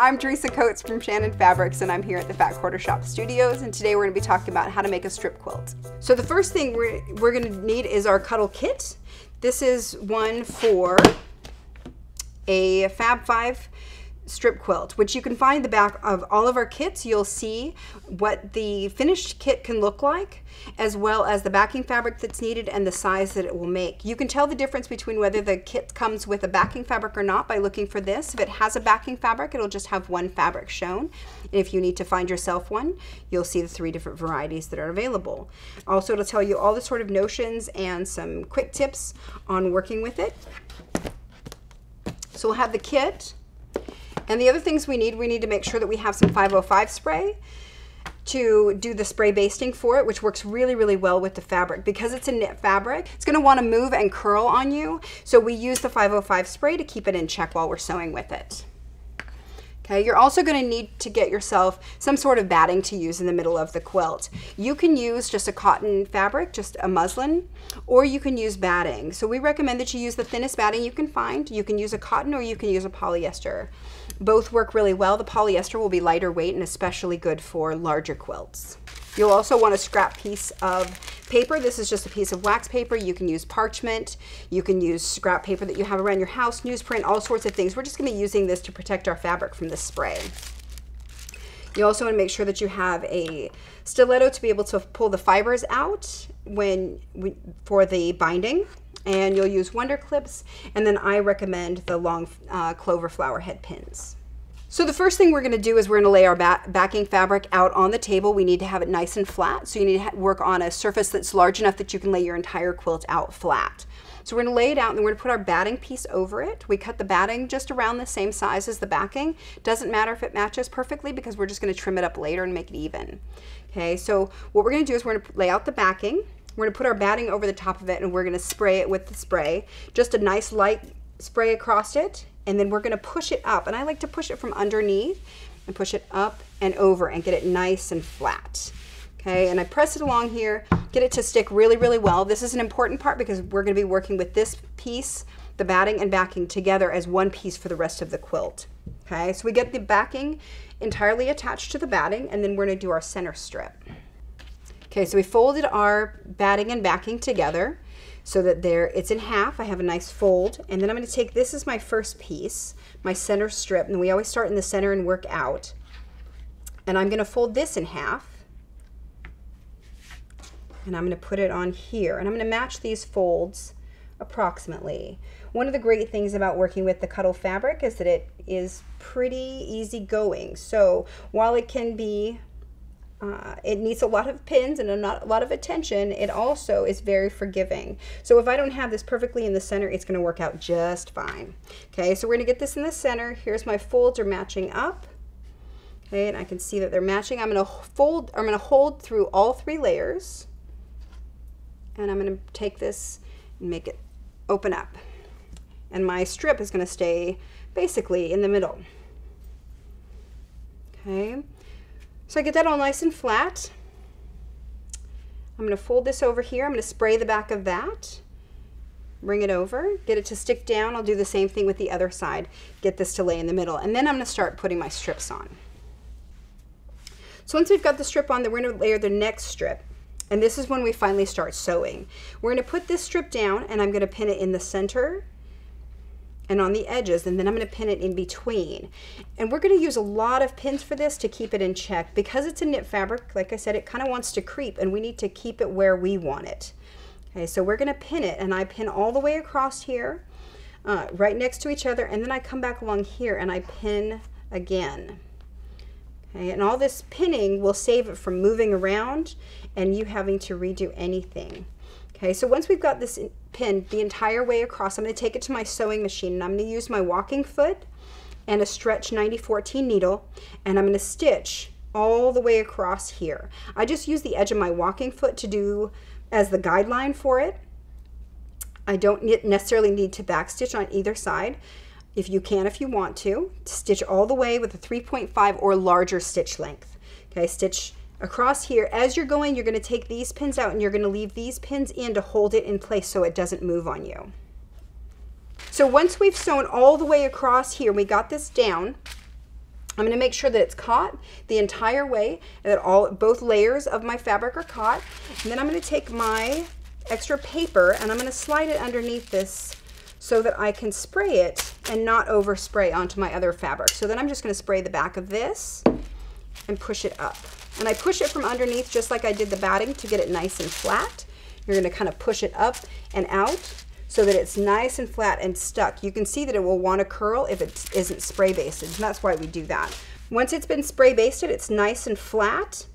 I'm Teresa Coates from Shannon Fabrics, and I'm here at the Fat Quarter Shop Studios, and today we're going to be talking about how to make a strip quilt. So the first thing we're going to need is our Cuddle kit. This is one for a Fab 5 strip quilt, which you can find in the back of all of our kits. You'll see what the finished kit can look like, as well as the backing fabric that's needed and the size that it will make. You can tell the difference between whether the kit comes with a backing fabric or not by looking for this. If it has a backing fabric, it'll just have one fabric shown. And if you need to find yourself one, you'll see the 3 different varieties that are available. Also, it'll tell you all the sort of notions and some quick tips on working with it. So we'll have the kit. And the other things we need to make sure that we have some 505 spray to do the spray basting for it, which works really, really well with the fabric. Because it's a knit fabric, it's going to want to move and curl on you. So we use the 505 spray to keep it in check while we're sewing with it. Okay, you're also going to need to get yourself some sort of batting to use in the middle of the quilt. You can use just a cotton fabric, just a muslin, or you can use batting. So we recommend that you use the thinnest batting you can find. You can use a cotton or you can use a polyester. Both work really well. The polyester will be lighter weight and especially good for larger quilts. You'll also want a scrap piece of paper. This is just a piece of wax paper. You can use parchment. You can use scrap paper that you have around your house, newsprint, all sorts of things. We're just going to be using this to protect our fabric from the spray. You also want to make sure that you have a stiletto to be able to pull the fibers out for the binding. And you'll use Wonder Clips, and then I recommend the long clover flower head pins. So the first thing we're going to do is we're going to lay our backing fabric out on the table. We need to have it nice and flat, so you need to work on a surface that's large enough that you can lay your entire quilt out flat. So we're going to lay it out, and then we're going to put our batting piece over it. We cut the batting just around the same size as the backing. Doesn't matter if it matches perfectly because we're just going to trim it up later and make it even. Okay, so what we're going to do is we're going to lay out the backing. We're going to put our batting over the top of it, and we're going to spray it with the spray. Just a nice light spray across it, and then we're going to push it up. And I like to push it from underneath and push it up and over and get it nice and flat. Okay, and I press it along here, get it to stick really, really well. This is an important part because we're going to be working with this piece, the batting and backing, together as one piece for the rest of the quilt. Okay, so we get the backing entirely attached to the batting, and then we're going to do our center strip. Okay, so we folded our batting and backing together so that it's in half. I have a nice fold, and then I'm going to take this as my first piece, my center strip, and we always start in the center and work out. And I'm going to fold this in half, and I'm going to put it on here, and I'm going to match these folds approximately. One of the great things about working with the Cuddle fabric is that it is pretty easy going. So while it can be it needs a lot of pins and a lot of attention, it also is very forgiving. So if I don't have this perfectly in the center, it's going to work out just fine. Okay, so we're going to get this in the center. Here's my folds are matching up. Okay, and I can see that they're matching. I'm going to hold through all 3 layers, and I'm going to take this and make it open up. And my strip is going to stay basically in the middle. Okay. So I get that all nice and flat. I'm going to fold this over here. I'm going to spray the back of that, bring it over, get it to stick down. I'll do the same thing with the other side, get this to lay in the middle, and then I'm going to start putting my strips on. So once we've got the strip on, then we're going to layer the next strip, and this is when we finally start sewing. We're going to put this strip down, and I'm going to pin it in the center and on the edges, and then I'm going to pin it in between. And we're going to use a lot of pins for this to keep it in check. Because it's a knit fabric, like I said, it kind of wants to creep, and we need to keep it where we want it. Okay, so we're going to pin it, and I pin all the way across here, right next to each other, and then I come back along here and I pin again. Okay, and all this pinning will save it from moving around and you having to redo anything. Okay, so once we've got this pinned the entire way across, I'm going to take it to my sewing machine, and I'm going to use my walking foot and a stretch 9014 needle, and I'm going to stitch all the way across here. I just use the edge of my walking foot to do as the guideline for it. I don't necessarily need to backstitch on either side. If you can, if you want to, stitch all the way with a 3.5 or larger stitch length. Okay, stitch across here. As you're going, you're going to take these pins out and you're going to leave these pins in to hold it in place so it doesn't move on you. So once we've sewn all the way across here, we got this down, I'm gonna make sure that it's caught the entire way and that both layers of my fabric are caught. And then I'm gonna take my extra paper and I'm gonna slide it underneath this so that I can spray it and not overspray onto my other fabric. So then I'm just gonna spray the back of this and push it up. And I push it from underneath just like I did the batting to get it nice and flat. You're gonna kind of push it up and out so that it's nice and flat and stuck. You can see that it will want to curl if it isn't spray basted, and that's why we do that. Once it's been spray basted, it's nice and flat.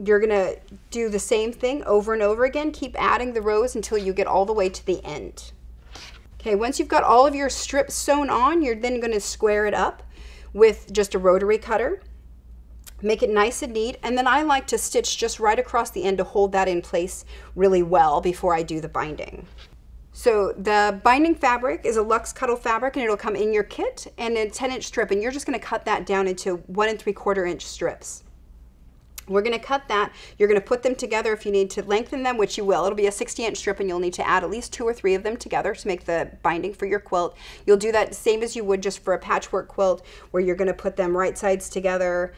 You're gonna do the same thing over and over again. Keep adding the rows until you get all the way to the end. Okay, once you've got all of your strips sewn on, you're then gonna square it up with just a rotary cutter. Make it nice and neat, and then I like to stitch just right across the end to hold that in place really well before I do the binding. So the binding fabric is a Luxe Cuddle fabric, and it'll come in your kit, and a 10-inch strip, and you're just gonna cut that down into 1 3/4 inch strips. We're gonna cut that. You're gonna put them together if you need to lengthen them, which you will. It'll be a 60-inch strip, and you'll need to add at least 2 or 3 of them together to make the binding for your quilt. You'll do that same as you would just for a patchwork quilt, where you're gonna put them right sides together,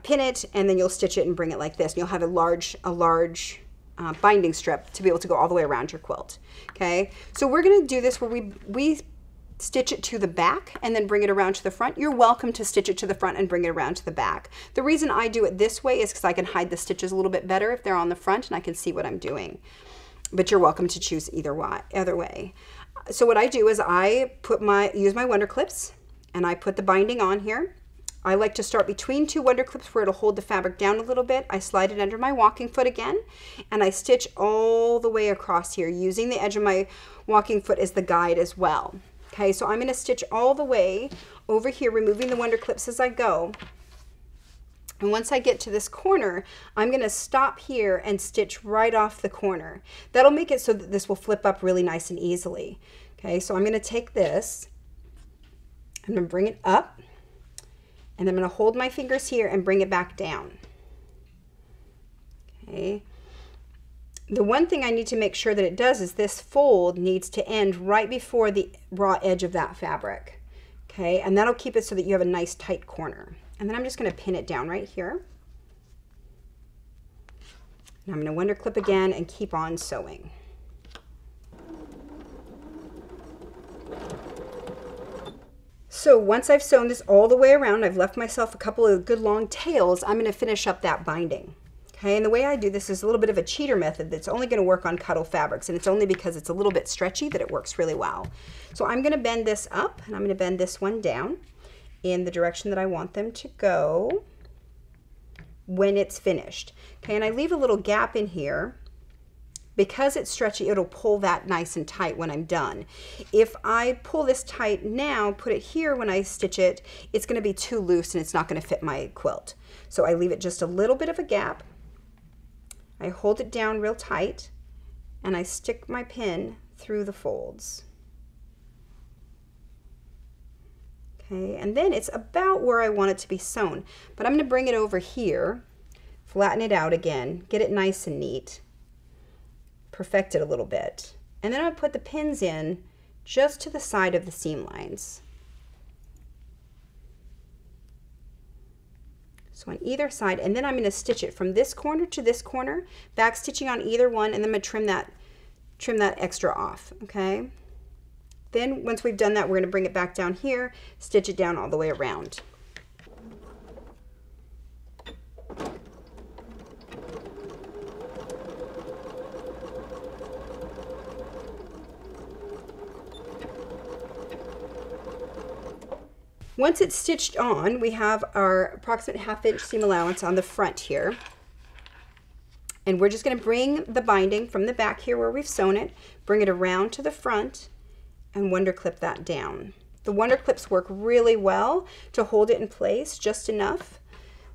pin it, and then you'll stitch it and bring it like this. And you'll have a large binding strip to be able to go all the way around your quilt. Okay, so we're going to do this where we stitch it to the back and then bring it around to the front. You're welcome to stitch it to the front and bring it around to the back. The reason I do it this way is because I can hide the stitches a little bit better if they're on the front and I can see what I'm doing. But you're welcome to choose either way. So what I do is I use my Wonder Clips and I put the binding on here. I like to start between 2 Wonder Clips where it'll hold the fabric down a little bit. I slide it under my walking foot again, and I stitch all the way across here, using the edge of my walking foot as the guide as well. Okay, so I'm going to stitch all the way over here, removing the Wonder Clips as I go. And once I get to this corner, I'm going to stop here and stitch right off the corner. That'll make it so that this will flip up really nice and easily. Okay, so I'm going to take this, I'm going to bring it up, and I'm going to hold my fingers here and bring it back down. Okay. The one thing I need to make sure that it does is this fold needs to end right before the raw edge of that fabric. Okay, and that'll keep it so that you have a nice tight corner. And then I'm just going to pin it down right here. And I'm going to Wonder Clip again and keep on sewing. So once I've sewn this all the way around, I've left myself a couple of good long tails, I'm going to finish up that binding. Okay, and the way I do this is a little bit of a cheater method that's only going to work on Cuddle fabrics, and it's only because it's a little bit stretchy that it works really well. So I'm going to bend this up, and I'm going to bend this one down in the direction that I want them to go when it's finished. Okay, and I leave a little gap in here. Because it's stretchy, it'll pull that nice and tight when I'm done. If I pull this tight now, put it here when I stitch it, it's going to be too loose and it's not going to fit my quilt. So I leave it just a little bit of a gap. I hold it down real tight and I stick my pin through the folds. Okay, and then it's about where I want it to be sewn. But I'm going to bring it over here, flatten it out again, get it nice and neat. Perfect it a little bit, and then I'll put the pins in just to the side of the seam lines. So on either side, and then I'm going to stitch it from this corner to this corner, back stitching on either one, and then I'm going to trim that extra off. Okay. Then once we've done that, we're going to bring it back down here, stitch it down all the way around. Once it's stitched on, we have our approximate 1/2 inch seam allowance on the front here. And we're just going to bring the binding from the back here where we've sewn it, bring it around to the front, and Wonder Clip that down. The Wonder Clips work really well to hold it in place just enough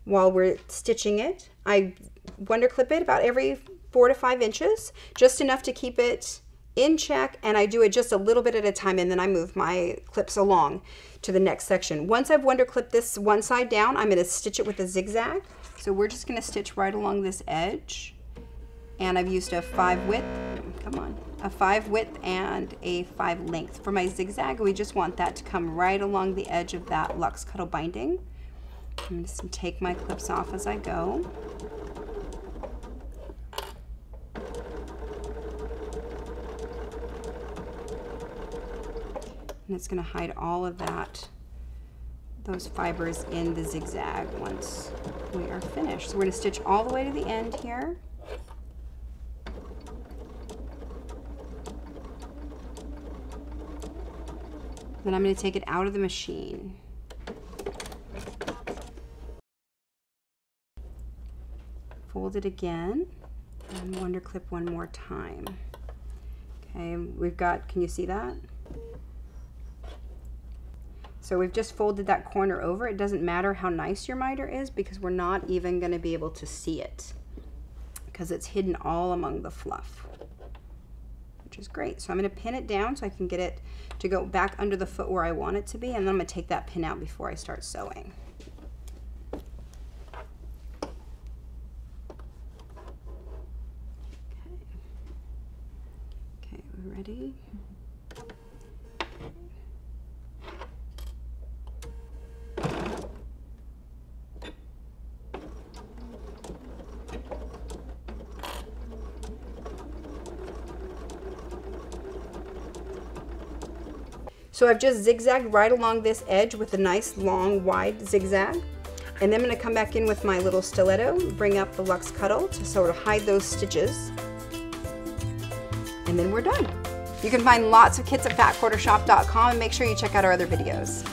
while we're stitching it. I Wonder Clip it about every 4 to 5 inches, just enough to keep it in check, and I do it just a little bit at a time, and then I move my clips along to the next section. Once I've Wonder Clipped this one side down, I'm going to stitch it with a zigzag. So we're just going to stitch right along this edge and I've used a 5 width, come on, a 5 width and a 5 length. For my zigzag, we just want that to come right along the edge of that Luxe Cuddle binding. I'm just gonna take my clips off as I go. And it's gonna hide all of those fibers in the zigzag once we are finished. So we're gonna stitch all the way to the end here. Then I'm going to take it out of the machine. Fold it again and wonder clip one more time. Okay, we've got, can you see that? So we've just folded that corner over. It doesn't matter how nice your miter is because we're not even going to be able to see it because it's hidden all among the fluff, which is great. So I'm going to pin it down so I can get it to go back under the foot where I want it to be, and then I'm going to take that pin out before I start sewing. Okay, we're ready. So I've just zigzagged right along this edge with a nice long wide zigzag, and then I'm going to come back in with my little stiletto, bring up the Luxe Cuddle to sort of hide those stitches, and then we're done. You can find lots of kits at fatquartershop.com, and make sure you check out our other videos.